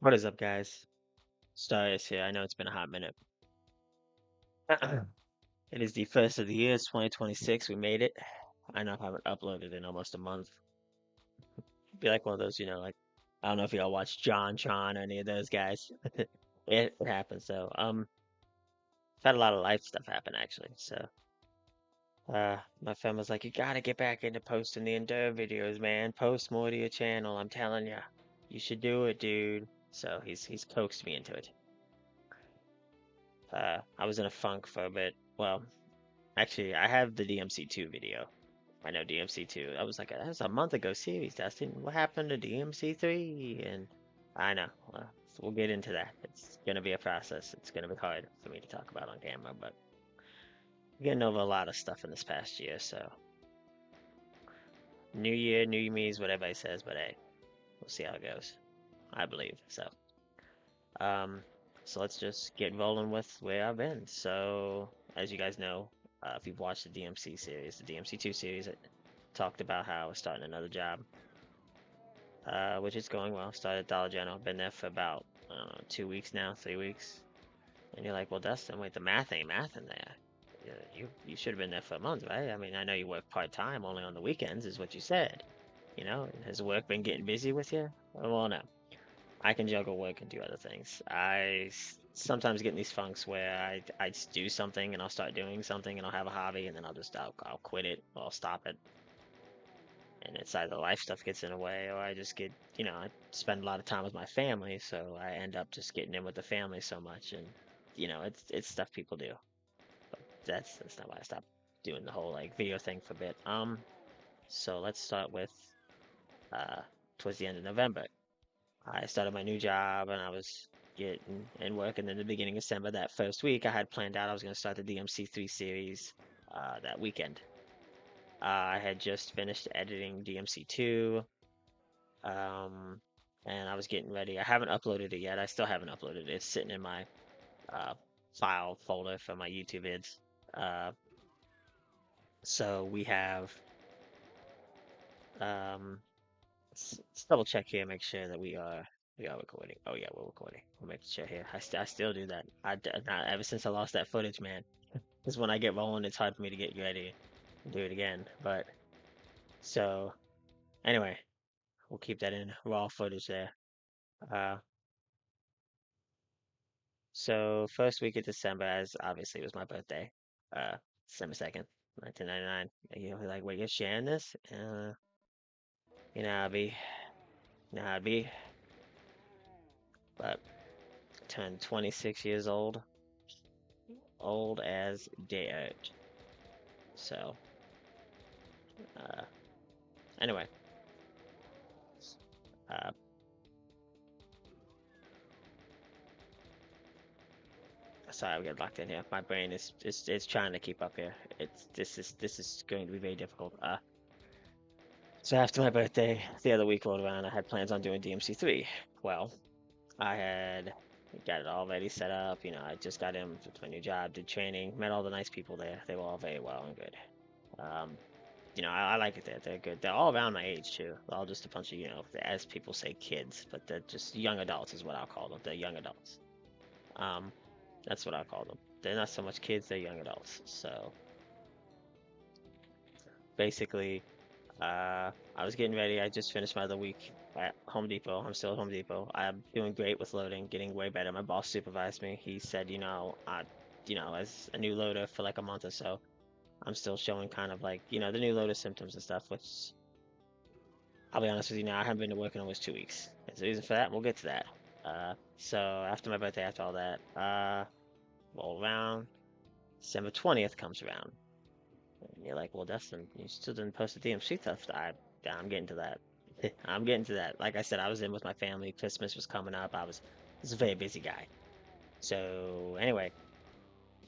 What is up, guys? Stars here. I know it's been a hot minute. It is the first of the year. It's 2026. We made it. I know I haven't uploaded in almost a month. Be like one of those, like I don't know if y'all watch John or any of those guys. It happens. So, I've had a lot of life stuff happen actually. So, my friend was like, "You gotta get back into posting the Endure videos, man. Post more to your channel. I'm telling you, you should do it, dude." So he's coaxed me into it. I was in a funk for a bit. Well, actually, I have the DMC2 video. I know DMC2. I was like, that was a month ago series, Dustin. What happened to DMC3? And I know. So we'll get into that. It's gonna be a process. It's gonna be hard for me to talk about on camera, but I'm getting over a lot of stuff in this past year. So new year, new me is what everybody says, but hey, we'll see how it goes. I believe so. Um, so let's just get rolling with where I've been. So as you guys know, if you've watched the DMC series, the DMC2 series, it talked about how I was starting another job, which is going well. Started at Dollar General. Been there for about 2 weeks now, 3 weeks. And you're like, well, Dustin, wait, the math ain't math in there. You should have been there for a month, right? I mean, I know you work part time, only on the weekends, is what you said. Has work been getting busy with you? Well, no. I can juggle work and do other things. Sometimes get in these funks where I just do something and I'll start doing something and I'll have a hobby and then I'll quit it or I'll stop it. And it's either life stuff gets in the way or I just get, I spend a lot of time with my family, so I end up just getting in with the family so much, and it's stuff people do. But that's not why I stopped doing the whole like video thing for a bit. So let's start with uh towards the end of November. I started my new job and I was getting and working in the beginning of December. That first week, I had planned out I was going to start the DMC3 series that weekend. I had just finished editing DMC2, um, and I was getting ready. I haven't uploaded it yet. I still haven't uploaded it. It's sitting in my uh, file folder for my YouTube vids. Uh, so we have. Um, let's double check here, make sure that we are recording. Oh yeah, we're recording. We'll make sure here. I still do that. Not ever since I lost that footage, man. Because when I get rolling, it's hard for me to get ready and do it again. But so anyway, we'll keep that in raw footage there. Uh, so first week of December, as obviously it was my birthday, December 2nd, 1999. You're like, wait, you're sharing this? You know how it be, you know how it be. But turned 26 years old as dirt. So, uh, anyway, uh, sorry, I get locked in here. My brain is trying to keep up here. This is going to be very difficult. So after my birthday, the other week rolled around. I had plans on doing DMC3. Well, I had got it all ready, set up. I just got in with my new job, did training, met all the nice people there. They were all very well and good. Um, I like it there. They're good. They're all around my age too. They're all just a bunch of, as people say, kids, but they're just young adults is what I'll call them. They're young adults. Um, that's what I call them. They're not so much kids, they're young adults. So basically, I was getting ready. I just finished my other week at Home Depot. I'm still at Home Depot. I'm doing great with loading, getting way better. My boss supervised me. He said, as a new loader for like a month or so, I'm still showing kind of like, the new loader symptoms and stuff, which I'll be honest with you now, I haven't been to work in almost 2 weeks. There's a reason for that, and we'll get to that. So after my birthday, after all that, roll around, December 20th comes around. And you're like, well, Dustin, you still didn't post the DMC stuff. I'm getting to that. I'm getting to that. Like I said, I was in with my family. Christmas was coming up. I was a very busy guy. So anyway,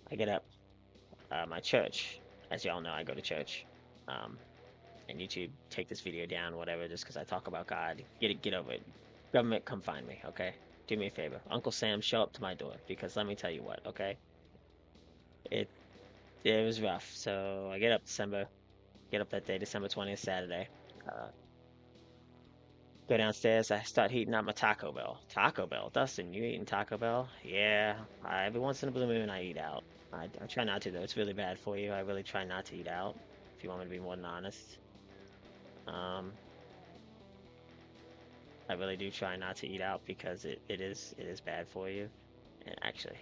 I get up. My church, as y'all know, I go to church. Um, and YouTube, take this video down, whatever, just because I talk about God. Get over it. Government, come find me, okay? Do me a favor. Uncle Sam, show up to my door, because let me tell you what, okay? It it was rough. So I get up that day, December 20th, Saturday. Uh, Go downstairs. I start heating up my Taco Bell. Taco Bell, Dustin, you eating Taco Bell? Yeah, every once in a blue moon I eat out. I try not to though. It's really bad for you. I really try not to eat out. If you want me to be more than honest, um, I really do try not to eat out because it is bad for you. And actually,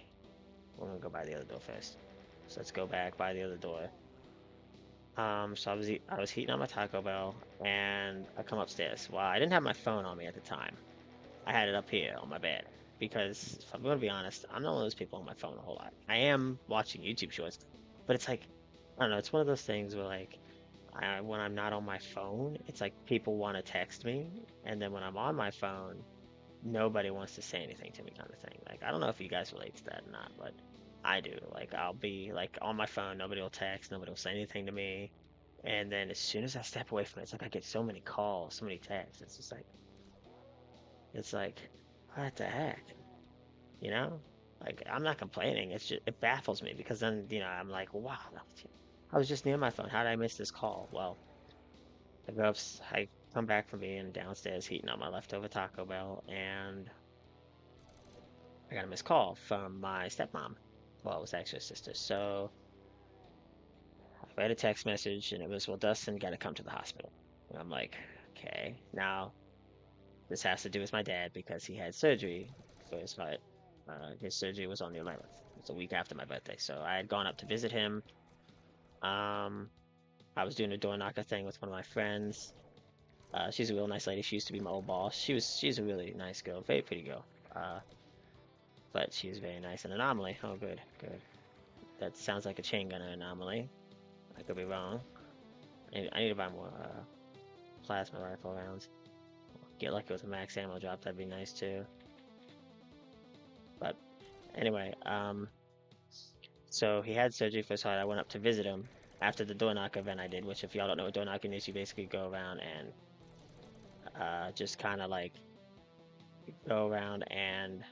we're gonna go by the other door first. So let's go back by the other door. So I was heating up my Taco Bell, and I come upstairs. Well, I didn't have my phone on me at the time. I had it up here on my bed because if I'm gonna be honest, I'm not one of those people on my phone a whole lot. I am watching YouTube shorts, but it's like I don't know. It's one of those things where like when I'm not on my phone, it's like people want to text me, and then when I'm on my phone, nobody wants to say anything to me, kind of thing. Like I don't know if you guys relate to that or not, but I do. Like I'll be like on my phone, nobody will text, nobody will say anything to me. And then as soon as I step away from it, it's like I get so many calls, so many texts. It's like, what the heck? You know? Like, I'm not complaining. It's just, it baffles me because then, I'm like, wow, I was just near my phone. How did I miss this call? Well, I come back from being downstairs heating up my leftover Taco Bell, and I got a missed call from my stepmom. Well, it was actually a sister. So I read a text message, and it was, well, Dustin got to come to the hospital. And I'm like, okay. Now, this has to do with my dad because he had surgery for his foot. His surgery was on the 11th. It's a week after my birthday. So I had gone up to visit him. Um, I was doing a door knocker thing with one of my friends. She's a real nice lady. She used to be my old boss. She's a really nice girl, very pretty girl. But she's very nice. An anomaly. Oh, good, good. That sounds like a chain gunner anomaly. I could be wrong. I need to buy more plasma rifle rounds. Get lucky with a max ammo drop. That'd be nice too. But anyway, so he had surgery for his heart. I went up to visit him after the door knock event I did, which if y'all don't know what door knocking is, you basically go around and just kind of like go around and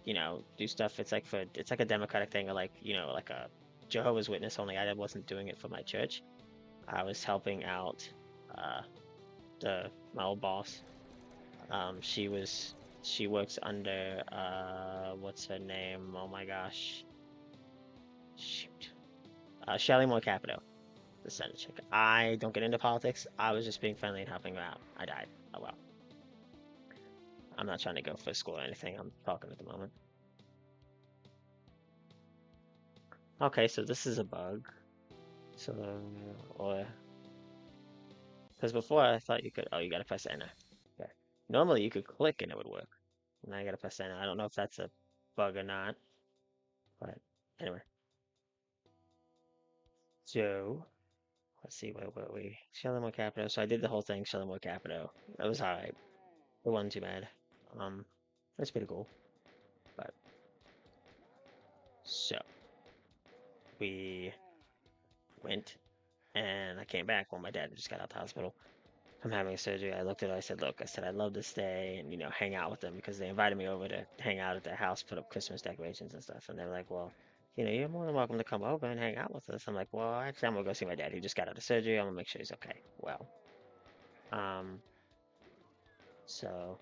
do stuff. It's like a democratic thing, or like like a Jehovah's Witness. Only I wasn't doing it for my church. I was helping out uh, the my old boss. She works under what's her name? Oh my gosh, shoot, Shelly Moore Capito. The Senate chick. I don't get into politics. I was just being friendly and helping her out. I died. Oh well. I'm not trying to go for school or anything. I'm talking at the moment. Okay, so this is a bug. So, or because before I thought you could. Oh, you gotta press enter. Okay. Normally you could click and it would work. Now I gotta press enter. I don't know if that's a bug or not, but anyway. So let's see where were we? Shalimar Capito. So I did the whole thing. Shalimar Capito. It was alright. It wasn't too bad. Um, that's pretty cool. But so we went and I came back when my dad just got out of the hospital from having surgery. I looked at it, I said, look, I said, I'd love to stay and, hang out with them because they invited me over to hang out at their house, put up Christmas decorations and stuff. And they were like, well, you're more than welcome to come over and hang out with us. I'm like, well, actually, I'm gonna go see my dad. He just got out of surgery. I'm gonna make sure he's okay. Well, um, so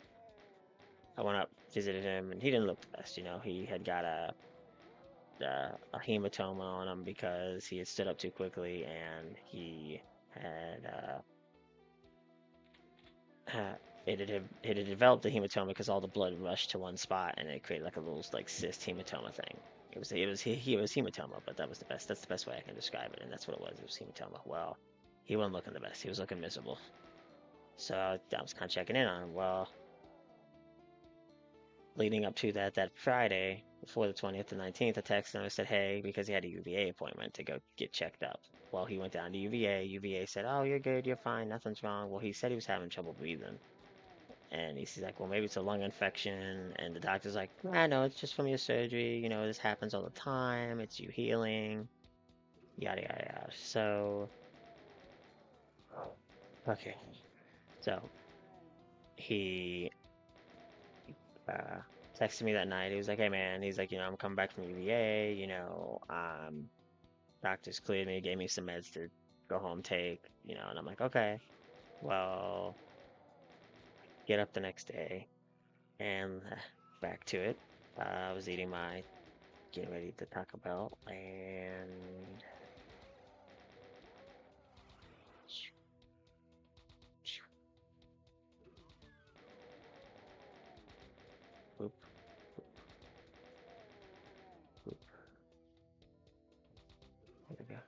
I went up, visited him, and he didn't look the best. He had got a hematoma on him because he had stood up too quickly and he had it had developed a hematoma because all the blood rushed to one spot and it created like a little like cyst hematoma thing. It was hematoma, but that's the best way I can describe it, and that's what it was. It was hematoma. Well, he wasn't looking the best. He was looking miserable. So I was kind of checking in on him. Well, leading up to that Friday before the 20th and 19th, I texted him. I said, hey, because he had a UVA appointment to go get checked up. Well, he went down to UVA. UVA said, oh, you're good, you're fine, nothing's wrong. Well, he said he was having trouble breathing. And he's like, well, maybe it's a lung infection. And the doctor's like, I know, it's just from your surgery. This happens all the time. It's you healing. Yada, yada, yada. So, okay. So, he uh, texted me that night. He was like, hey, man, he's like, I'm coming back from UVA. Doctors cleared me, gave me some meds to go home take, and I'm like, okay, well, get up the next day, and back to it. I was eating my, getting ready to Taco Bell, and boop, boop. There we go.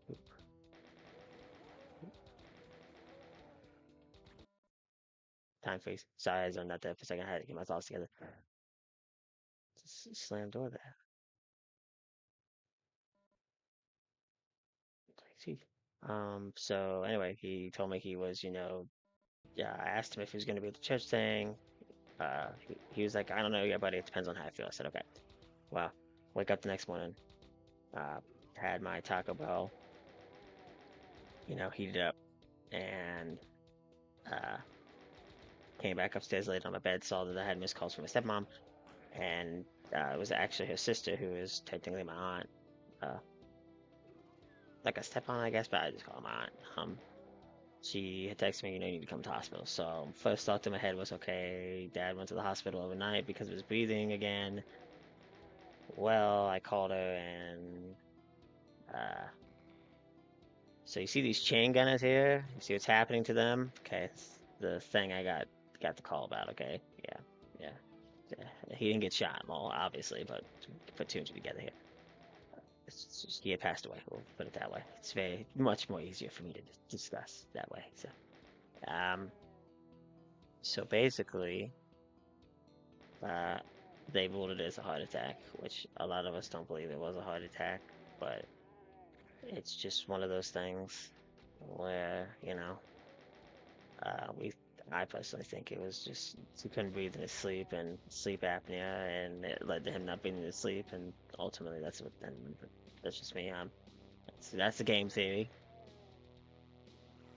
Boop. Time freeze. Sorry, I zoned out there for a second. I had to get my thoughts together. Just slam door there. Jeez. So anyway, he told me he was, yeah, I asked him if he was going to be at the church thing. He was like, I don't know yet, buddy. It depends on how I feel. I said, okay. Well, wake up the next morning. Uh, had my Taco Bell, heated up, and uh, came back upstairs, laid on my bed, saw that I had missed calls from my stepmom, and it was actually her sister, who is technically my aunt, uh, like a stepmom, I guess, but I just call her my aunt. She had texted me, you need to come to the hospital. So first thought to my head was, okay, Dad went to the hospital overnight because of his breathing again. Well, I called her and uh, so you see these chain gunners here? You see what's happening to them? Okay, it's the thing I got the call about. Okay, yeah, yeah. Yeah. He didn't get shot, well, obviously, but put two and two together here. It's just, he had passed away. We'll put it that way. It's very much more easier for me to discuss that way. Um, so basically, uh, they ruled it as a heart attack, which a lot of us don't believe it was a heart attack, but it's just one of those things where, we I personally think it was just he couldn't breathe in his sleep and sleep apnea, and it led to him not being able to sleep, and ultimately that's just me. That's the game theory,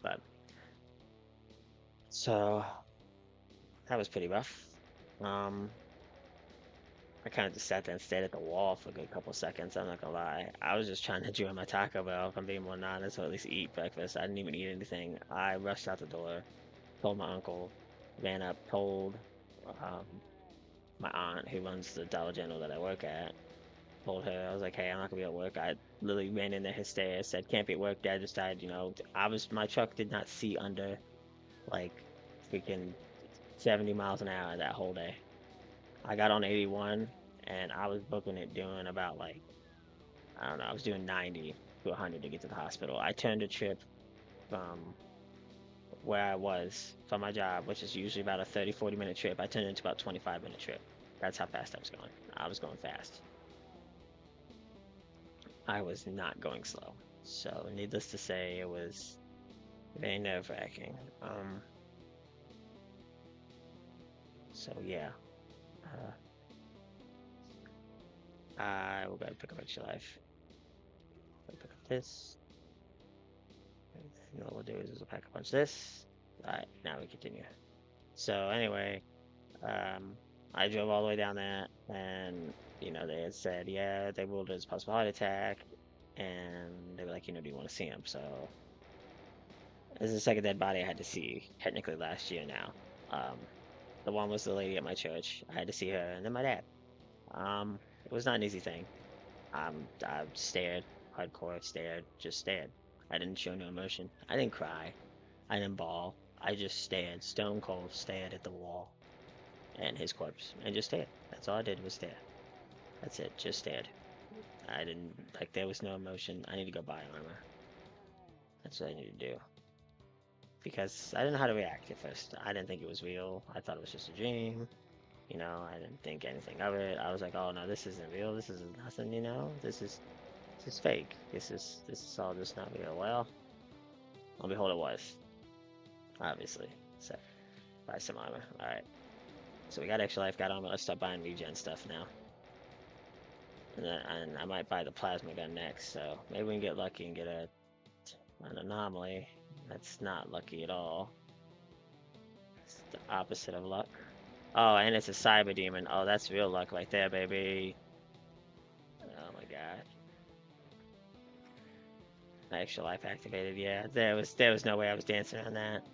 but so that was pretty rough. Um, I kind of just sat there and stared at the wall for a good couple seconds. I'm not gonna lie. I was just trying to enjoy my Taco Bell, if I'm being more honest, or at least eat breakfast. I didn't even eat anything. I rushed out the door, told my uncle, ran up, told um, my aunt who runs the Dollar General that I work at. Told her, I was like, hey, I'm not gonna be at work. I literally ran in there hysterical, said, can't be at work. Dad just died. My truck did not see under like freaking 70 miles an hour that whole day. I got on 81 and I was booking it doing about like, I don't know, I was doing 90 to 100 to get to the hospital. I turned a trip from where I was from my job, which is usually about a 30, 40-minute trip. I turned it into about 25-minute trip. That's how fast I was going. I was going fast. I was not going slow. So, needless to say, it was very nerve-wracking. So yeah, uh, I will go ahead and pick up extra life. I'll pick up this. And what we'll do is we'll pack a punch this. Alright, now we continue. So anyway, um, I drove all the way down there, and they had said, yeah, they ruled it as a possible heart attack, and they were like, do you want to see him? So this is the second dead body I had to see, technically last year now. Um, the one was the lady at my church. I had to see her, and then my dad. It was not an easy thing. I stared, hardcore stared, just stared. I didn't show no emotion. I didn't cry. I didn't bawl. I just stared, stone cold stared at the wall and his corpse, and just stared. That's all I did was stare. That's it, just stared. I didn't, like, there was no emotion. I need to go buy armor. That's what I need to do. Because I didn't know how to react at first. I didn't think it was real. I thought it was just a dream. I didn't think anything of it. I was like, oh no, this isn't real. This is nothing, This is fake. This is all just not real. Well, lo and behold, it was. Obviously. So, buy some armor. Alright. So we got extra life, got armor. Let's start buying regen stuff now. And I might buy the plasma gun next. So maybe we can get lucky and get an anomaly. That's not lucky at all. It's the opposite of luck. Oh, and it's a cyber demon. Oh, that's real luck right there, baby. Oh my god. Extra life activated, yeah. There was no way I was dancing on that.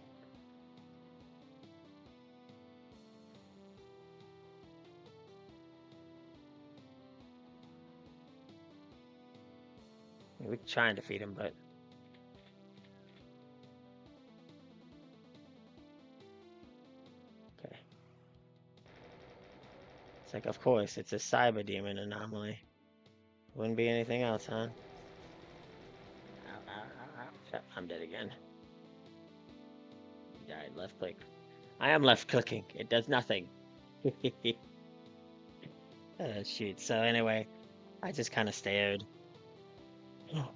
We could try and defeat him, but okay. It's like, of course, it's a cyber demon anomaly. Wouldn't be anything else, huh? Ow, ow, ow, ow. Yep, I'm dead again. He died. Left click. I am left clicking. It does nothing. Shoot. So anyway, I just kind of stared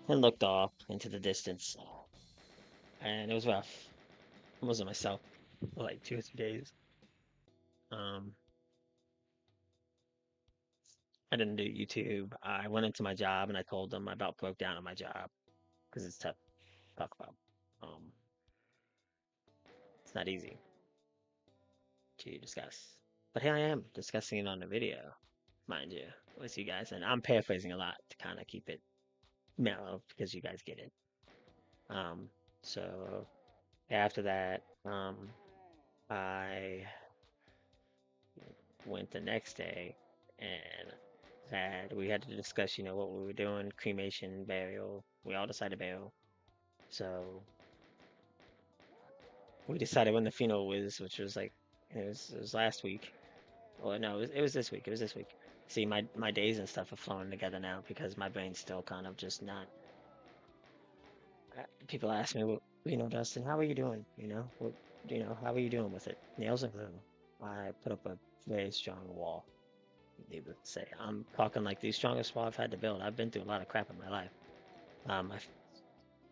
and looked off into the distance, and it was rough. I wasn't myself for like 2 or 3 days. Um, I didn't do YouTube. I went into my job and I told them I about broke down on my job because it's tough to talk about. Um, it's not easy to discuss. But here I am discussing it on the video, mind you, with you guys. And I'm paraphrasing a lot to kind of keep it mellow because you guys get it. Um, so after that, I went the next day and we had to discuss, what we were doing, cremation, burial. We all decided burial. So we decided when the funeral was, which was like it was last week. Well, no, it was this week. It was this week. See, my days and stuff are flowing together now because my brain's still kind of just not. People ask me, well, Dustin, how are you doing? How are you doing with it? Nails and glue. I put up a very strong wall. Needless to say, I'm talking like the strongest wall I've had to build. I've been through a lot of crap in my life. My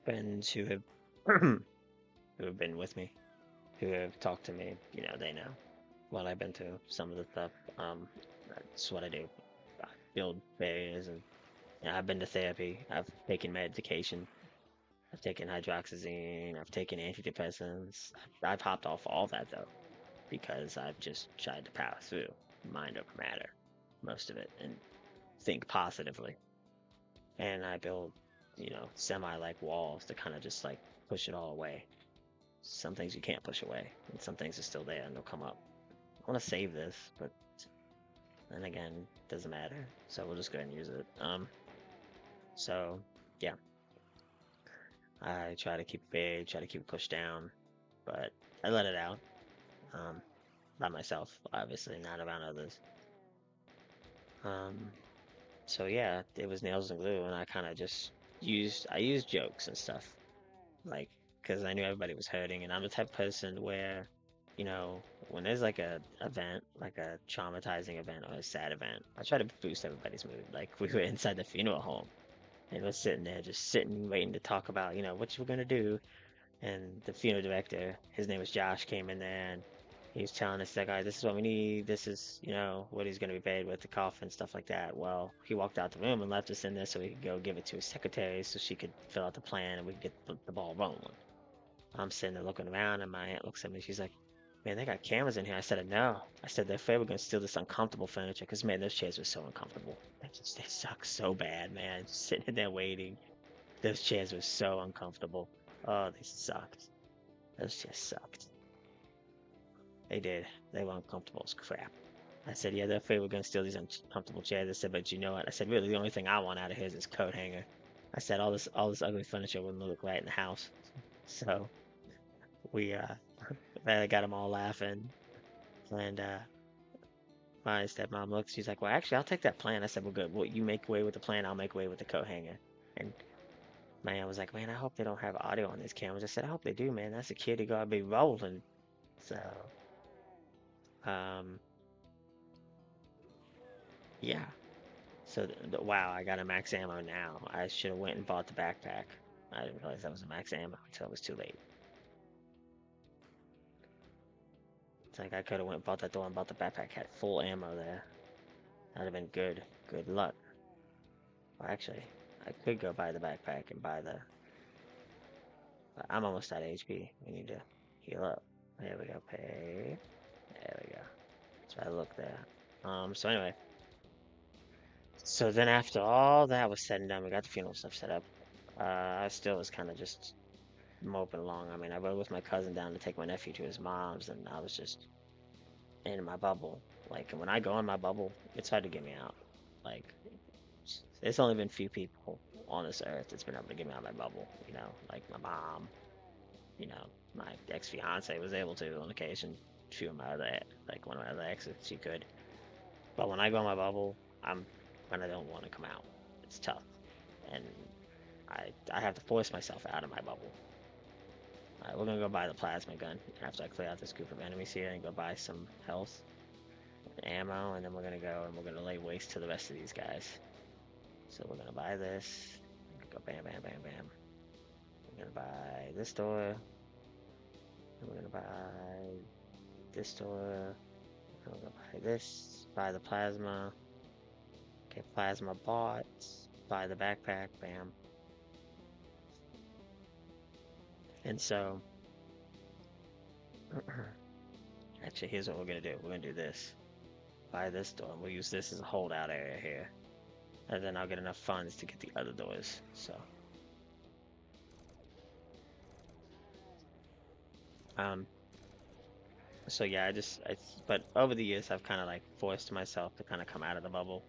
friends who have who have been with me, who have talked to me, they know what I've been through. Some of the stuff. That's what I do. I build barriers, and I've been to therapy. I've taken medication. I've taken hydroxyzine. I've taken antidepressants. I've hopped off all that though because I've just tried to power through mind over matter, most of it, and think positively. And I build, semi like walls to kind of just like push it all away. Some things you can't push away, and some things are still there and they'll come up. I want to save this, but then again, it doesn't matter. So we'll just go ahead and use it. So yeah, I try to keep it big, try to keep it pushed down, but I let it out. Um, by myself, obviously, not around others. Um, so yeah, it was nails and glue, and I kind of just used jokes and stuff, like, because I knew everybody was hurting, and I'm the type of person where, when there's like a event, like a traumatizing event or a sad event, I try to boost everybody's mood. Like we were inside the funeral home, and we're sitting there, just sitting, waiting to talk about, what you were gonna do, and the funeral director, his name was Josh, came in there and he was telling us that, guys, this is what we need. This is, what he's going to be buried with, the coffin, stuff like that. Well, he walked out the room and left us in there so we could go give it to his secretary so she could fill out the plan and we could get the ball rolling. I'm sitting there looking around and my aunt looks at me. She's like, man, they got cameras in here. I said, no. I said, they're afraid we're going to steal this uncomfortable furniture because, man, those chairs were so uncomfortable. They suck so bad, man. Just sitting in there waiting. Those chairs were so uncomfortable. Oh, they sucked. Those just sucked. They did. They were uncomfortable as crap. I said, yeah, they're afraid we're going to steal these uncomfortable chairs. I said, but you know what? I said, really, the only thing I want out of here is this coat hanger. I said, all this ugly furniture wouldn't look right in the house. So we, I got them all laughing. And, my stepmom looks, she's like, well, actually, I'll take that plan. I said, well, good. Well, you make way with the plan, I'll make way with the coat hanger. And my aunt was like, man, I hope they don't have audio on these cameras. I said, I hope they do, man. That security guard be rolling. So, um, yeah. So, wow, I got a max ammo now. I should have went and bought the backpack. I didn't realize that was a max ammo until it was too late. It's like I could have went and bought that door and bought the backpack. Had full ammo there. That'd have been good. Good luck. Well, actually, I could go buy the backpack and buy the. But I'm almost at HP. We need to heal up. There we go. Pay. There we go. Try to look there. So anyway. So then after all that was said and done, we got the funeral stuff set up. I still was kind of just moping along. I mean, I rode with my cousin down to take my nephew to his mom's, and I was just in my bubble. Like, when I go in my bubble, it's hard to get me out. Like, it's only been few people. on this earth that's been able to get me out of my bubble. Like my mom, you know, my ex-fiance was able to on occasion. Few of my other, like one of my other exes, she could. But when I go in my bubble, I'm when I don't want to come out. It's tough, and I have to force myself out of my bubble. All right, we're gonna go buy the plasma gun after I clear out this group of enemies here and go buy some health and ammo, and then we're gonna go and we're gonna lay waste to the rest of these guys. So we're gonna buy this. Go bam, bam, bam, bam. We're gonna buy this door. And we're gonna buy this door. And we're gonna buy this. Buy the plasma. Okay, plasma bought. Buy the backpack. Bam. And so, actually, here's what we're gonna do. We're gonna do this. Buy this door. We'll use this as a holdout area here. And then I'll get enough funds to get the other doors. Um, so yeah, but over the years, I've kind of like forced myself to kind of come out of the bubble.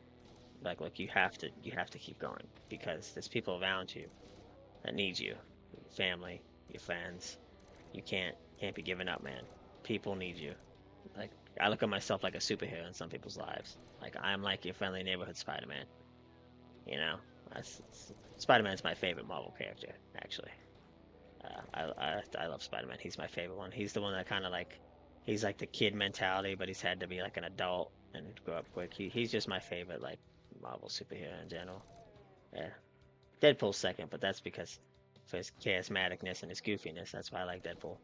Like, look, you have to keep going because there's people around you that need you, your family, your friends. You can't be giving up, man. People need you. Like, I look at myself like a superhero in some people's lives. Like, I'm like your friendly neighborhood Spider-Man. You know, That's, Spider-Man's my favorite Marvel character, actually. I love Spider-Man. He's my favorite one. He's the one that kind of like, he's like the kid mentality, but he's had to be like an adult and grow up quick. He's just my favorite like Marvel superhero in general. Yeah, Deadpool's second, but that's because for his charismaticness and his goofiness. That's why I like Deadpool.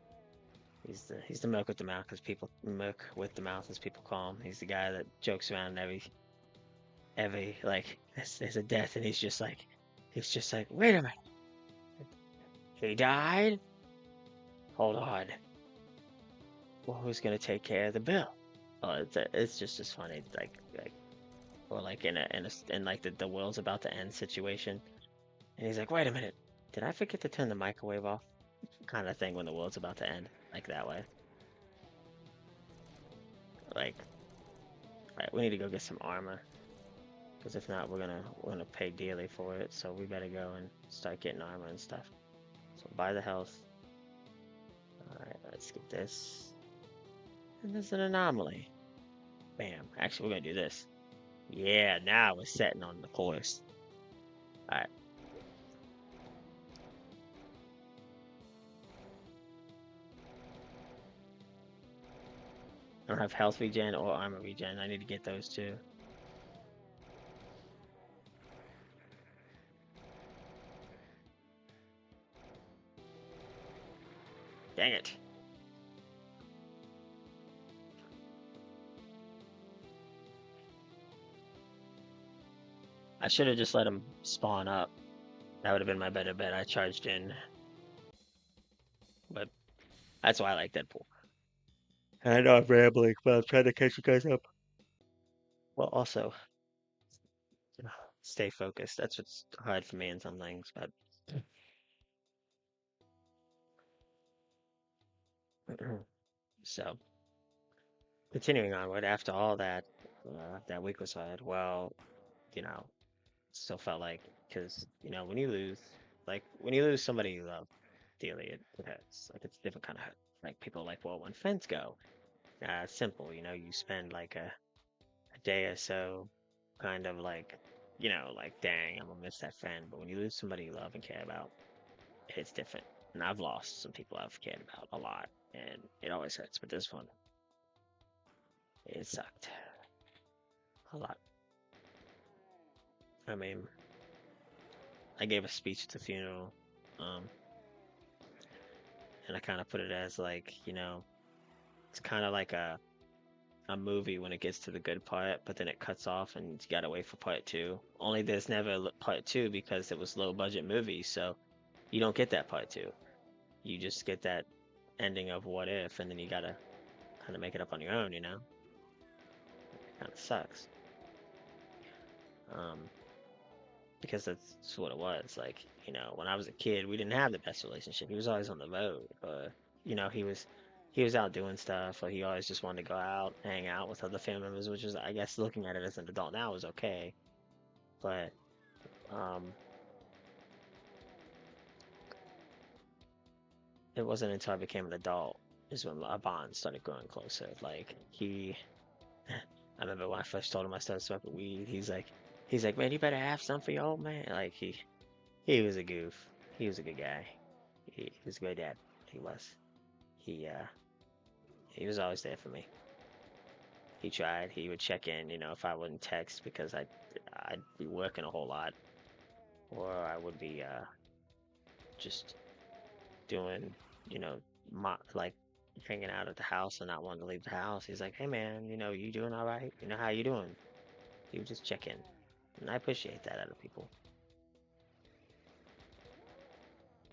He's the milk with the mouth, because people milk with the mouth, as people call him. He's the guy that jokes around in every like there's a death, and he's just like, wait a minute, he died. Hold on. Well, who's gonna take care of the bill? Oh, it's just as funny, like or like in like the world's about to end situation, and he's like, wait a minute, did I forget to turn the microwave off? Kind of thing when the world's about to end, like that way. Like, right, we need to go get some armor, because if not, we're gonna pay dearly for it. So we better go and start getting armor and stuff. So buy the health. All right, let's get this. And there's an anomaly. Bam. Actually, we're gonna do this. Yeah, now we're setting on the course. All right. I don't have health regen or armor regen. I need to get those too. Dang it. I should have just let him spawn up. That would have been my better bet. I charged in, but that's why I like Deadpool. I know I'm rambling, but I'm trying to catch you guys up. Well, also, stay focused. That's what's hard for me in some things. But so, continuing onward, after all that, that week was hard. Well, you know, still felt like, because when you lose somebody you love dearly, it hurts. Like, it's a different kind of hurt. Like, people are like, well, when friends go, it's simple. You spend like a day or so, kind of like, like, dang, I'm gonna miss that friend. But when you lose somebody you love and care about, it's different. And I've lost some people I've cared about a lot, and it always hurts. But this one, it sucked a lot. I mean, I gave a speech at the funeral, um, and I kind of put it as like, it's kind of like a movie when it gets to the good part, but then it cuts off and you gotta wait for part two. Only there's never part two because it was low budget movie, so you don't get that part two. You just get that ending of what if, and then you gotta kind of make it up on your own, Kind of sucks. Um, because that's what it was. Like, when I was a kid, we didn't have the best relationship. He was always on the road, or he was out doing stuff, or he always just wanted to go out, hang out with other family members, which is, I guess, looking at it as an adult now is okay. But um, it wasn't until I became an adult is when our bond started growing closer. Like I remember when I first told him I started smoking weed. He's like, man, you better have some for your old man. Like he was a goof. He was a good guy. He was a great dad. He was. He uh he was always there for me. He tried. He would check in, if I wouldn't text because I'd be working a whole lot, or I would be just doing, like hanging out at the house and not wanting to leave the house. He's like, hey man, you doing all right? How you doing? He would just check in, and I appreciate that out of people.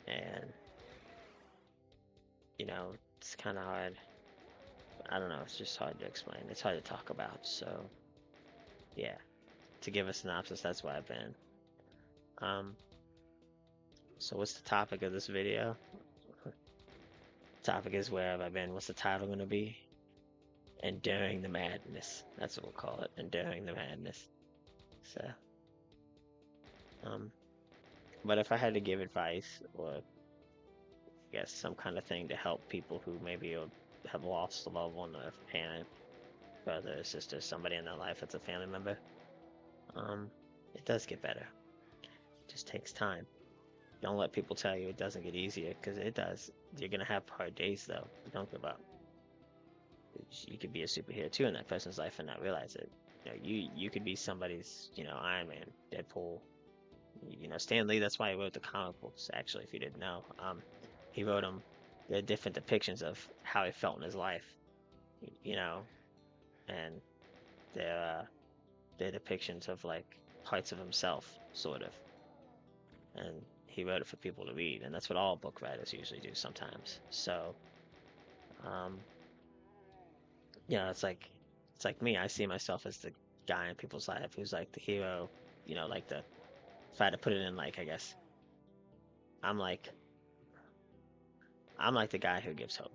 And it's kind of hard. I don't know. It's just hard to explain. It's hard to talk about. So yeah, to give a synopsis, that's where I've been. Um, so what's the topic of this video? Topic is where have I been? What's the title gonna be? Enduring the madness. That's what we'll call it. Enduring the madness. So, um, but if I had to give advice or I guess some kind of thing to help people who maybe have lost a loved one, a parent, brother, sister, somebody in their life that's a family member, it does get better. It just takes time. Don't let people tell you it doesn't get easier, because it does. You're gonna have hard days though. Don't give up. You could be a superhero too in that person's life and not realize it. You could be somebody's, Iron Man, Deadpool. Stan Lee. That's why he wrote the comic books. Actually, if you didn't know, he wrote them. They're different depictions of how he felt in his life. You know, and they're depictions of like parts of himself, sort of. And he wrote it for people to read, and that's what all book writers usually do sometimes. So, um, it's like me. I see myself as the guy in people's life who's like the hero. Like if I had to put it in, like, I guess I'm like I'm like the guy who gives hope.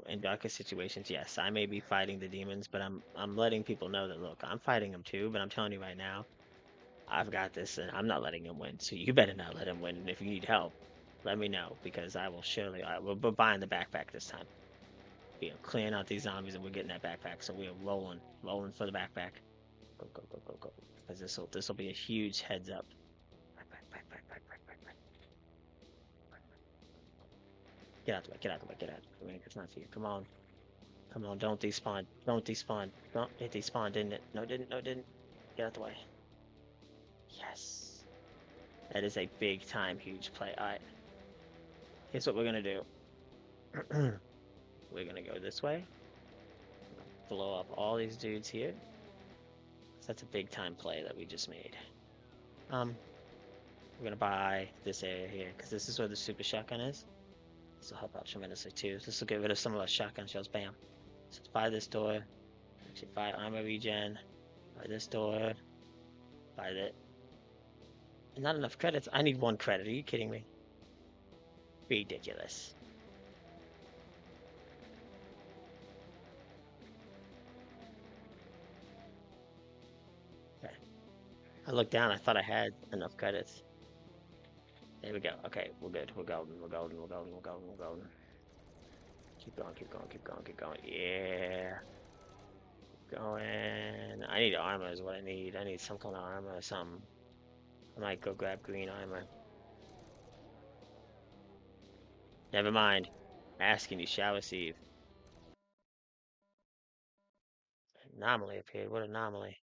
In darker situations, yes, I may be fighting the demons, but I'm letting people know that look, I'm fighting them too. But I'm telling you right now, I've got this, and I'm not letting him win. So you better not let him win. And if you need help, let me know, because I will surely. We're buying the backpack this time. Clearing out these zombies, and we're getting that backpack. So we're rolling for the backpack. Go, go, go, go, go. Because this will be a huge heads up. Back. Get out the way. Get out the way. Get out. I mean, it's not for you. Come on. Come on. Don't despawn. Don't despawn. Don't. It despawned, didn't it? No, it didn't. No, it didn't. Get out the way. Yes. That is a big time, huge play. Alright. Here's what we're gonna do. We're gonna go this way. Blow up all these dudes here. So that's a big time play that we just made. We're gonna buy this area here, because this is where the super shotgun is. This will help out tremendously too. This will get rid of some of our shotgun shells. Bam. So let's buy this door. Actually, buy armor regen. Buy this door. Buy that. Not enough credits. I need 1 credit. Are you kidding me? Ridiculous. Okay. I looked down. I thought I had enough credits. There we go. Okay, we're good. We're golden. We're golden. We're golden. We're golden. We're golden. Keep going. Keep going. Keep going. Keep going. Yeah. Keep going. I need armor is what I need. I need some kind of armor or something. I might go grab green armor. Never mind. Asking you shall receive. Anomaly appeared. What anomaly?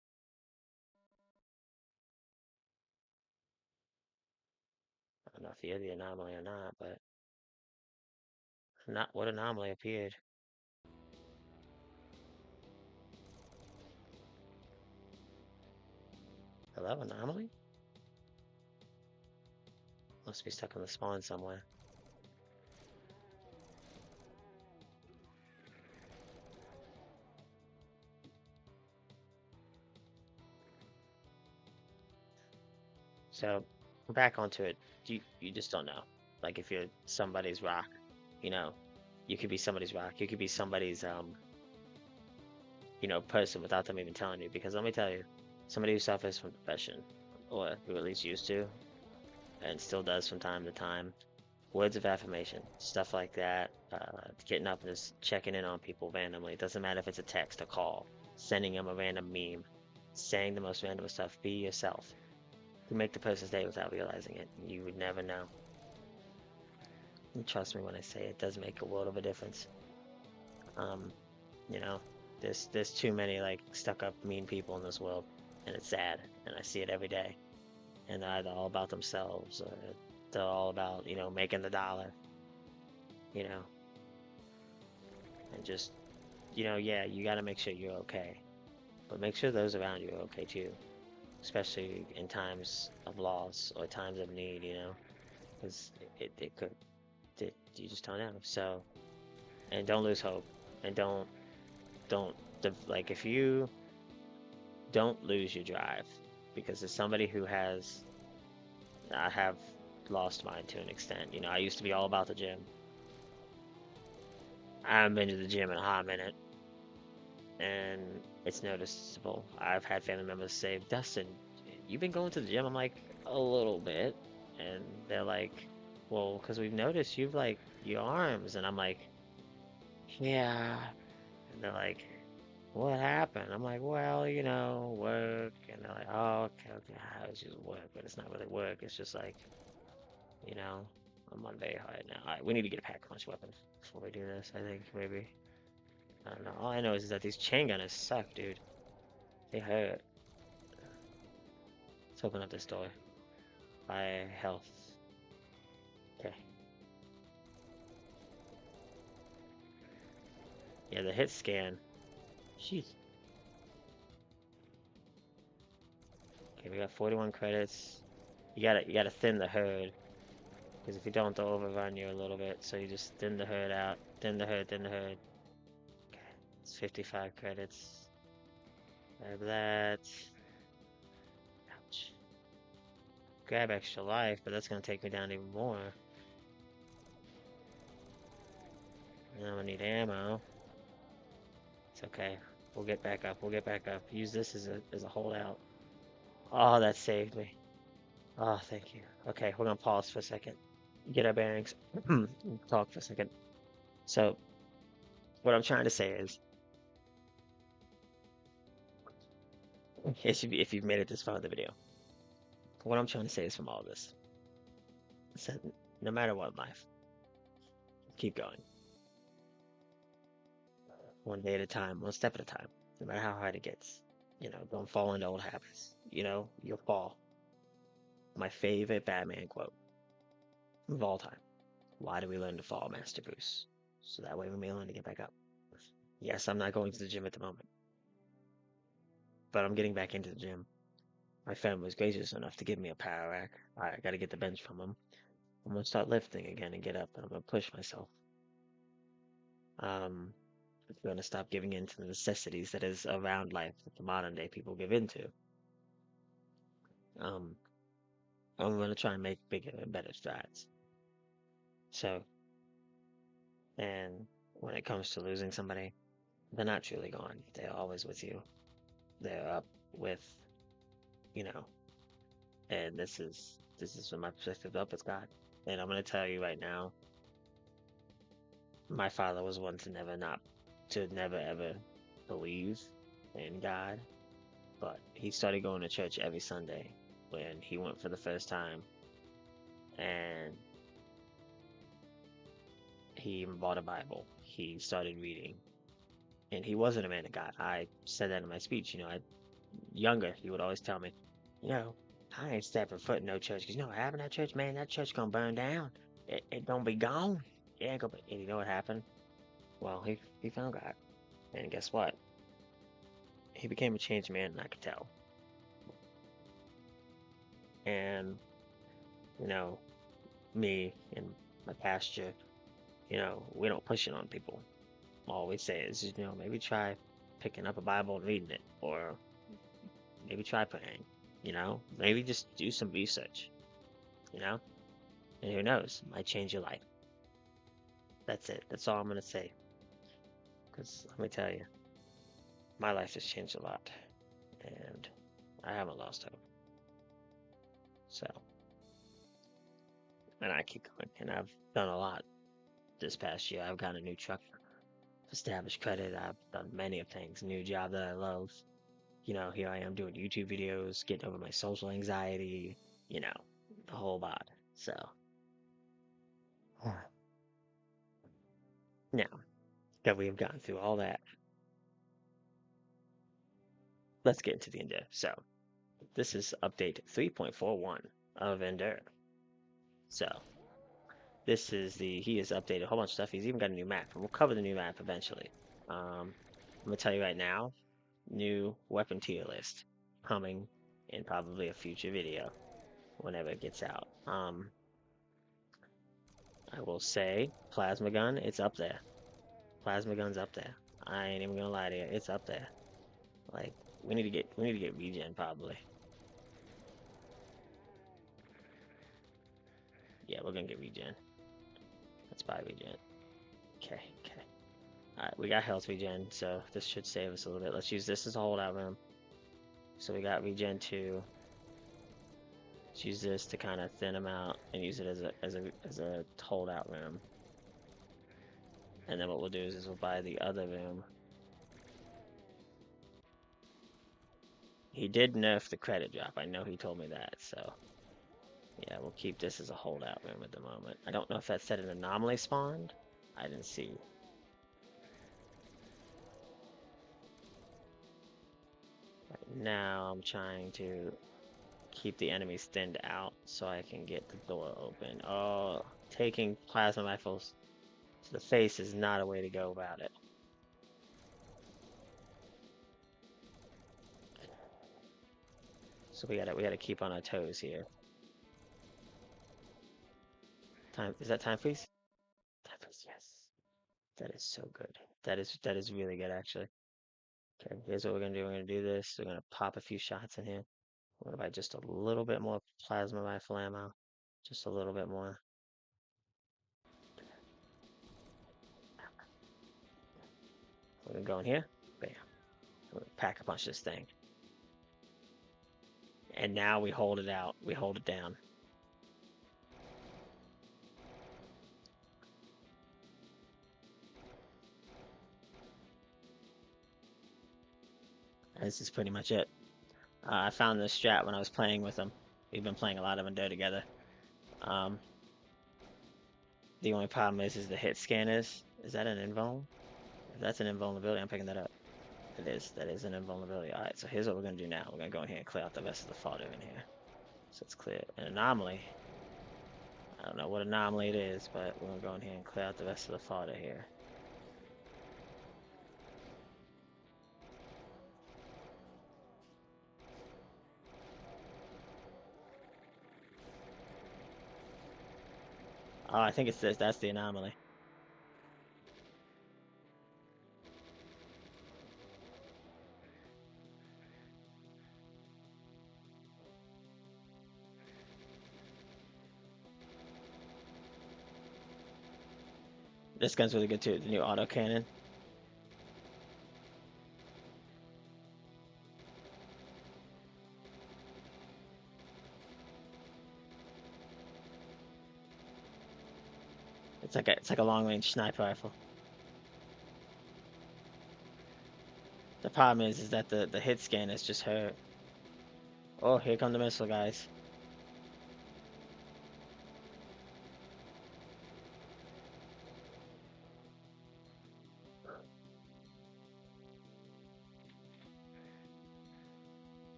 I don't know if you're the anomaly or not, but not what anomaly appeared. Hello, anomaly? Must be stuck on the spawn somewhere. So, back onto it. You just don't know. Like, if you're somebody's rock, you know, you could be somebody's rock. You could be somebody's person without them even telling you. Because let me tell you, somebody who suffers from depression, or who at least used to, and still does from time to time, words of affirmation, stuff like that. Getting up and just checking in on people randomly. It doesn't matter if it's a text, a call, sending them a random meme, saying the most random stuff. Be yourself. You make the person's day without realizing it. You would never know. And trust me when I say it does make a world of a difference. Um, you know, there's too many like stuck up mean people in this world, and it's sad, and I see it every day. And they're either all about themselves or they're all about, making the dollar, you know, and just, yeah, you got to make sure you're okay, but make sure those around you are okay too, especially in times of loss or times of need, because it could, you just don't know. So, and don't lose hope, and don't, like, if you don't lose your drive, because as somebody who I have lost mine to an extent. I used to be all about the gym. I haven't been to the gym in a hot minute, and it's noticeable. I've had family members say, Dustin, you've been going to the gym? I'm like, a little bit. And they're like, well, because we've noticed you've like your arms. And I'm like, yeah. And they're like, what happened? I'm like, well, work. And they're like, oh, okay, okay. It's just work, but it's not really work. It's just like, you know, I'm on very hard now. All right, we need to get a pack punch weapon before we do this, I think, maybe. I don't know. All I know is that these chain gunners suck, dude. They hurt. Let's open up this door. Buy health. Okay. Yeah, the hit scan. Jeez. Okay, we got 41 credits. You gotta thin the herd. Because if you don't, they'll overrun you a little bit. So you just thin the herd out. Thin the herd, thin the herd. Okay. It's 55 credits. Grab that. Ouch. Grab extra life, but that's gonna take me down even more. Now I need ammo. It's okay. We'll get back up. We'll get back up. Use this as a holdout. Oh, that saved me. Oh, thank you. Okay, we're gonna pause for a second. Get our bearings. Talk for a second. So, what I'm trying to say is, if you've made it this far in the video, what I'm trying to say is from all of this, is that no matter what in life, keep going. One day at a time, one step at a time. No matter how hard it gets. Don't fall into old habits. You'll fall. My favorite Batman quote of all time. Why do we learn to fall, Master Bruce? So that way we may learn to get back up. Yes, I'm not going to the gym at the moment, but I'm getting back into the gym. My friend was gracious enough to give me a power rack. I gotta get the bench from him. I'm gonna start lifting again and get up, and I'm gonna push myself. I'm gonna stop giving in to the necessities that is around life that the modern day people give into. Um, I'm gonna try and make bigger and better strides. So, and when it comes to losing somebody, they're not truly gone. They're always with you. They're up with, you know, and this is from my perspective, up with God. And I'm gonna tell you right now, my father was one to never ever believe in God, but he started going to church every Sunday when he went for the first time, and he even bought a Bible. He started reading, and he wasn't a man of God. I said that in my speech. Younger, he would always tell me, I ain't stepping foot in no church, because what happened at church, man? That church gonna burn down. It gonna be gone. It ain't gonna be. And you know what happened? Well, he found God, and guess what? He became a changed man, and I could tell. And me and my pastor, we don't push it on people. All we say is, maybe try picking up a Bible and reading it, or maybe try praying. Maybe just do some research. And who knows, might change your life. That's it. That's all I'm gonna say. Because let me tell you, my life has changed a lot, and I haven't lost hope. So, and I keep going. And I've done a lot this past year. I've gotten a new truck, established credit. I've done many of things. New job that I love. Here I am doing YouTube videos, getting over my social anxiety. You know, the whole lot. So now that we have gone through all that, let's get into the Endure. So this is update 3.41 of Endure. So this is he has updated a whole bunch of stuff. He's even got a new map, and we'll cover the new map eventually. I'm gonna tell you right now, new weapon tier list coming in probably a future video whenever it gets out. I will say plasma gun, it's up there. Plasma gun's up there. I ain't even gonna lie to you, it's up there. Like we need to get regen probably. Yeah, we're gonna get regen. Let's buy regen. Okay, okay. Alright, we got health regen, so this should save us a little bit. Let's use this as a holdout room. So we got regen 2. Let's use this to kind of thin them out and use it as a holdout room. And then what we'll do is we'll buy the other room. He did nerf the credit drop. I know he told me that, so yeah, we'll keep this as a holdout room at the moment. I don't know if that said an anomaly spawned. I didn't see. Right now I'm trying to keep the enemies thinned out so I can get the door open. Oh, taking plasma rifles to the face is not a way to go about it. So we gotta keep on our toes here. Is that time freeze? Time freeze, yes. That is so good. That is really good actually. Okay, here's what we're gonna do. We're gonna do this. We're gonna pop a few shots in here. We're gonna buy just a little bit more plasma rifle ammo. Just a little bit more. We're gonna go in here. Bam. We're gonna pack a punch this thing. And now we hold it out. We hold it down. This is pretty much it. I found this strat when I was playing with him. We've been playing a lot of Endo together. Um, the only problem is the hit scan is. Is that an invuln? If that's an invulnerability, I'm picking that up. It is. That is an invulnerability. Alright, so here's what we're going to do now. We're going to go in here and clear out the rest of the fodder in here. So let's clear an anomaly. I don't know what anomaly it is, but we're going to go in here and clear out the rest of the fodder here. Oh, I think it's this. That's the anomaly. This gun's really good too. The new auto cannon. It's like a long range sniper rifle. The problem is that the hit scan is just hurt. Oh, here come the missile guys.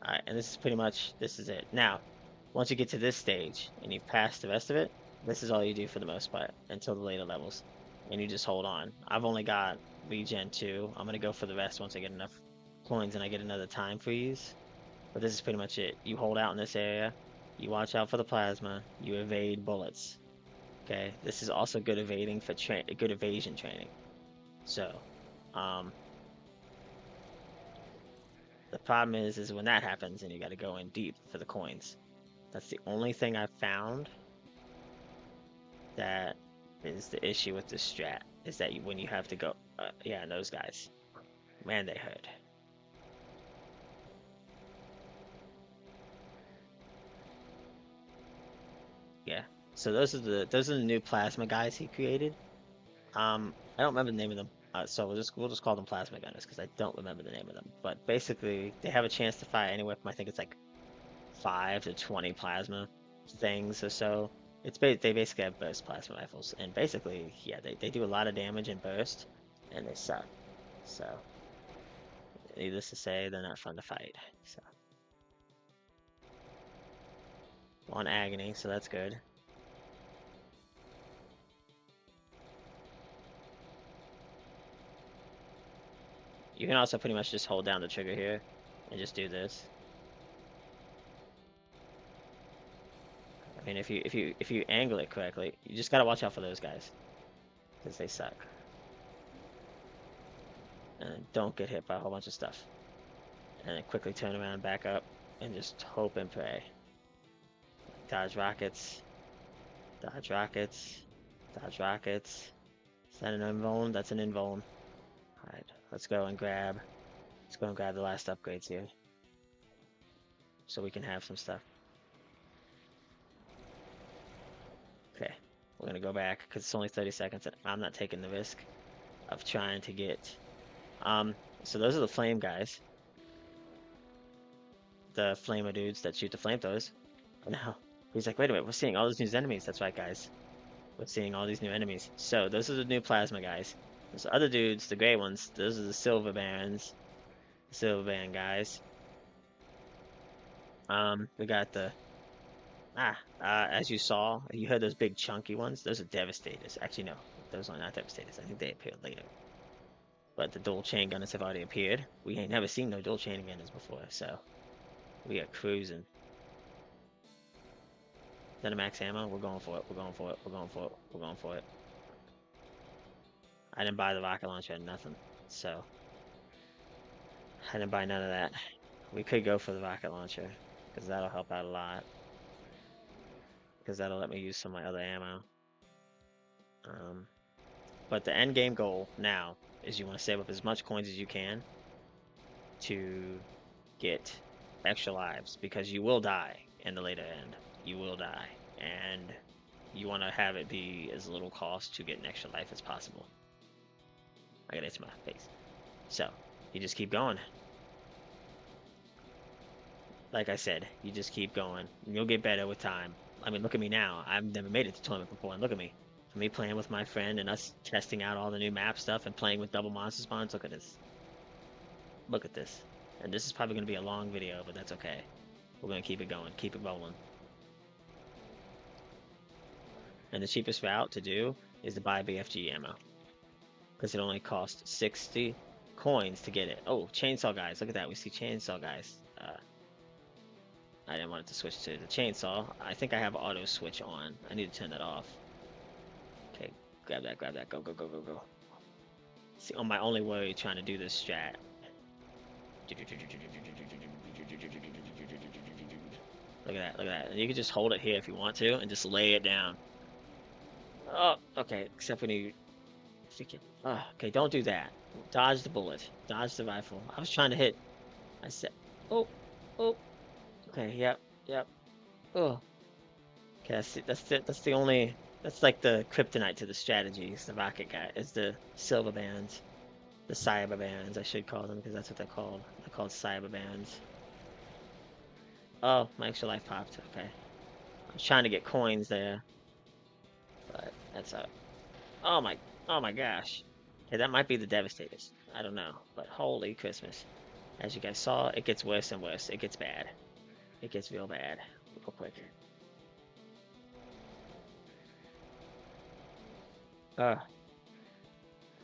Alright, and this is it. Now, once you get to this stage and you've passed the rest of it, this is all you do for the most part until the later levels. And you just hold on. I've only got regen 2. I'm gonna go for the rest once I get enough coins and I get another time freeze. But this is pretty much it. You hold out in this area, you watch out for the plasma, you evade bullets. Okay, this is also good evading for good evasion training. So, um, the problem is when that happens and you got to go in deep for the coins. That's the only thing I've found that is the issue with this strat, is that when you have to go, yeah, and those guys, man, they hurt. Yeah. So those are the new plasma guys he created. I don't remember the name of them. So we'll just call them plasma gunners because I don't remember the name of them. But basically, they have a chance to fire anywhere from I think it's like 5 to 20 plasma things or so. They basically have burst plasma rifles, and basically, yeah, they do a lot of damage in burst, and they suck. So, needless to say, they're not fun to fight. So, on agony, so that's good. You can also pretty much just hold down the trigger here, and just do this. I mean, if you angle it correctly, you just gotta watch out for those guys, because they suck. And don't get hit by a whole bunch of stuff. And then quickly turn around, back up, and just hope and pray. Dodge rockets, dodge rockets, dodge rockets. Is that an invuln? That's an invuln. Alright, let's go and grab. Let's go and grab the last upgrades here. So we can have some stuff. Okay, we're gonna go back because it's only 30 seconds and I'm not taking the risk of trying to get. So those are the flame guys. The flamer dudes that shoot the flamethrowers. Now, he's like, wait a minute, we're seeing all these new enemies. That's right, guys. We're seeing all these new enemies. So those are the new plasma guys. Those other dudes, the gray ones, those are the silver barons. The silver baron guys. We got the as you saw, you heard those big chunky ones. Those are devastators. Actually, no, those are not devastators. I think they appeared later. But the dual chain gunners have already appeared. We ain't never seen no dual chain gunners before, so we are cruising. Is that a max ammo? We're going for it. We're going for it. We're going for it. We're going for it. I didn't buy the rocket launcher or nothing, so I didn't buy none of that. We could go for the rocket launcher because that'll help out a lot. Because that'll let me use some of my other ammo. But the end game goal now is you want to save up as much coins as you can to get extra lives because you will die in the later end. You will die, and you want to have it be as little cost to get an extra life as possible. I got it to my face. So you just keep going. Like I said, you just keep going. And you'll get better with time. I mean, look at me now. I've never made it to tournament before, and look at me. For me playing with my friend and us testing out all the new map stuff and playing with double monster spawns, look at this. Look at this. And this is probably going to be a long video, but that's okay. We're going to keep it going. Keep it rolling. And the cheapest route to do is to buy BFG ammo. Because it only costs 60 coins to get it. Oh, chainsaw guys. Look at that. We see chainsaw guys. I didn't want it to switch to the chainsaw. I think I have auto switch on. I need to turn that off. Okay, grab that, grab that. Go, go, go, go, go. See, on my only worry trying to do this strat. Look at that, look at that. And you can just hold it here if you want to and just lay it down. Oh, okay, except when you... Oh, okay, don't do that. Dodge the bullet. Dodge the rifle. I was trying to hit. I said... Oh, oh. Okay, yep, yep. Oh. Okay, that's the only... That's like the kryptonite to the strategies. The rocket guy is the silver bands. The cyber bands, I should call them, because that's what they're called. They're called cyber bands. Oh, my extra life popped. Okay. I was trying to get coins there. But that's up. Oh my gosh. Okay, that might be the Devastators. I don't know. But holy Christmas. As you guys saw, it gets worse and worse. It gets bad. It gets real bad. Real quick.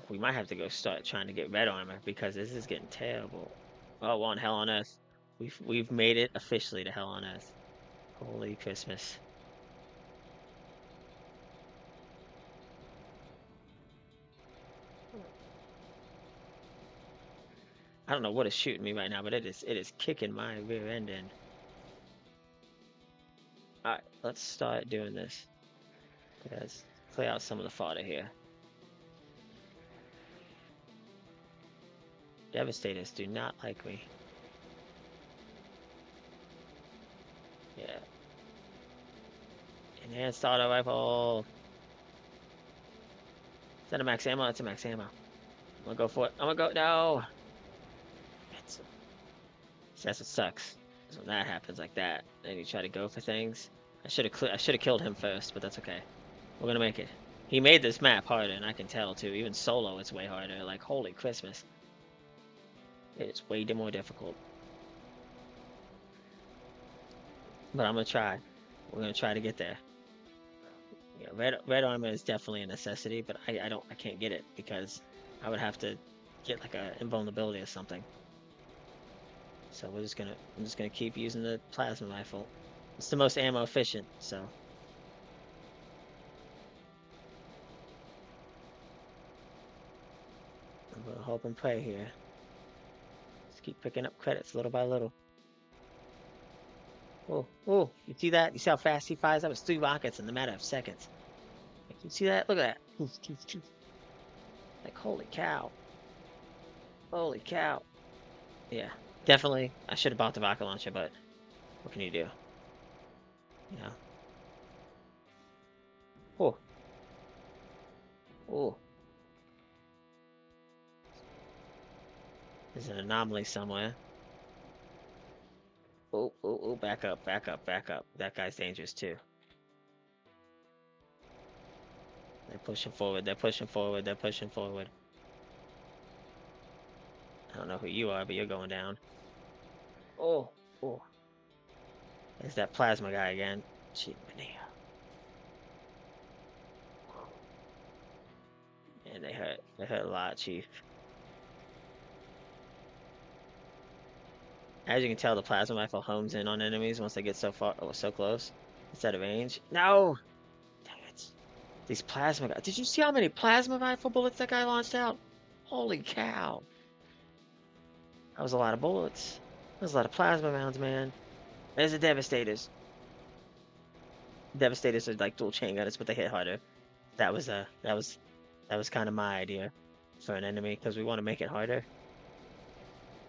We might have to go start trying to get red armor because this is getting terrible. Oh, we're on Hell on Earth. We've made it officially to Hell on Earth. Holy Christmas. I don't know what is shooting me right now, but it is kicking my rear end in. Alright, let's start doing this. Let's clear out some of the fodder here. Devastators do not like me. Yeah. Enhanced auto rifle. Is that a max ammo? That's a max ammo. I'm gonna go for it. I'm gonna go. No. It's, that's what sucks. Is when that happens like that, and you try to go for things. I should have killed him first, but that's okay. We're gonna make it. He made this map harder, and I can tell too. Even solo, it's way harder. Like holy Christmas, it's way more difficult. But I'm gonna try. We're gonna try to get there. Yeah, red armor is definitely a necessity, but I can't get it because I would have to get like a invulnerability or something. So I'm just gonna keep using the plasma rifle. It's the most ammo efficient, so I'm gonna hope and pray here. Just keep picking up credits little by little. Oh, oh, you see that? You see how fast he fires? That was 3 rockets in the matter of seconds. Like, you see that? Look at that. Like, holy cow. Holy cow. Yeah, definitely. I should have bought the rocket launcher, but what can you do? You know? Oh, oh. There's an anomaly somewhere. Oh, oh, oh, back up, back up, back up. That guy's dangerous too. They're pushing forward, they're pushing forward, they're pushing forward. I don't know who you are, but you're going down. Oh, oh. There's that plasma guy again. Cheap Mania. And they hurt. They hurt a lot, Chief. As you can tell, the plasma rifle homes in on enemies once they get so far, oh, so close. Instead of range. No! Dang it. These plasma guys. Did you see how many plasma rifle bullets that guy launched out? Holy cow. That was a lot of bullets. That was a lot of plasma rounds, man. There's the Devastators. Devastators are like dual chain gunners, but they hit harder. That was kind of my idea for an enemy because we want to make it harder.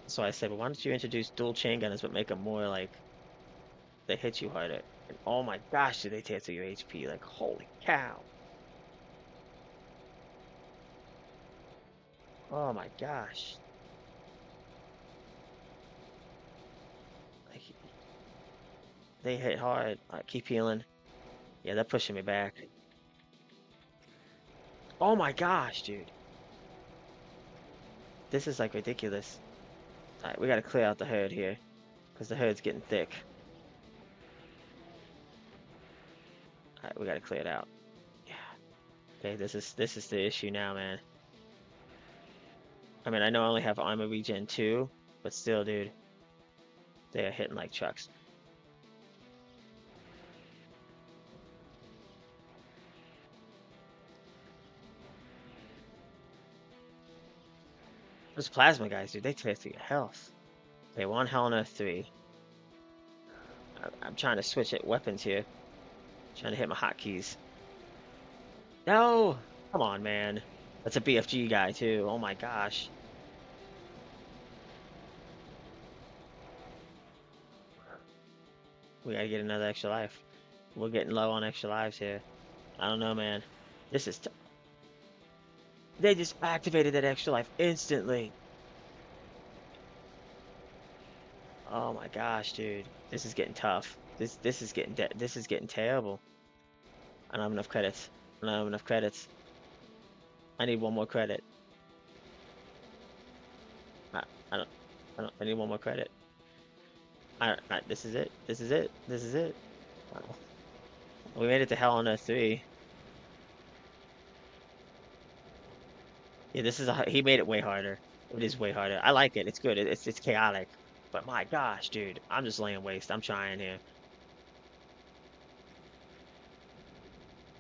So I said, well, why don't you introduce dual chain gunners, but make them more like they hit you harder? And oh my gosh, did they tear through your HP? Like holy cow! Oh my gosh! Like they hit hard. I keep healing. Yeah, they're pushing me back. Oh my gosh, dude! This is like ridiculous. Alright, we gotta clear out the herd here because the herd's getting thick. Alright, we gotta clear it out. Yeah. Okay, this is the issue now, man. I mean, I know I only have armor regen 2, but still, dude, they are hitting like trucks. Those plasma guys, dude, they tear through your health. Okay, 1 Hell on Earth 3. I'm trying to switch at weapons here. Trying to hit my hotkeys. No! Come on, man. That's a BFG guy, too. Oh my gosh. We gotta get another extra life. We're getting low on extra lives here. I don't know, man. This is... They just activated that extra life instantly. Oh my gosh, dude. This is getting tough. This is getting terrible. I don't have enough credits. I don't have enough credits. I need 1 more credit. I, I don't I need 1 more credit. This is it. This is it. This is it. We made it to Hell on Earth 3. Yeah, this is he made it way harder. It is way harder. I like it. It's good. It's chaotic. But my gosh, dude, I'm just laying waste. I'm trying here.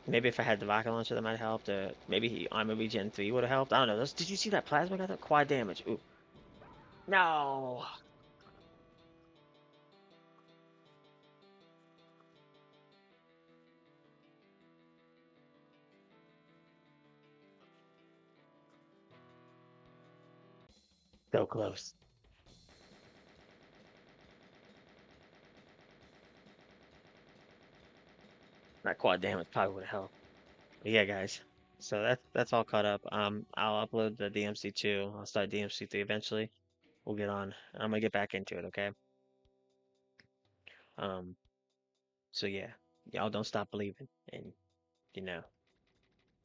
Maybe if I had the rocket launcher, that might have helped. Maybe Armor Regen 3 would have helped. I don't know. Did you see that plasma got that quad damage? Ooh. No. So close. Not quad, damn, it probably would have helped. But yeah, guys. So that's all caught up. I'll upload the DMC2. I'll start DMC3 eventually. We'll get on. I'm gonna get back into it, okay? Um, so yeah, y'all don't stop believing, and you know,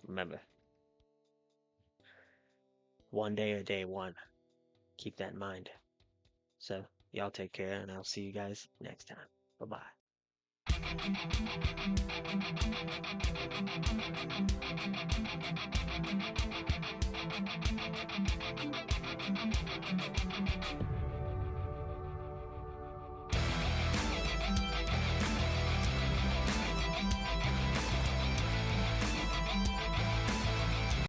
remember, one day a day one. Keep that in mind. So y'all take care, and I'll see you guys next time. Bye bye.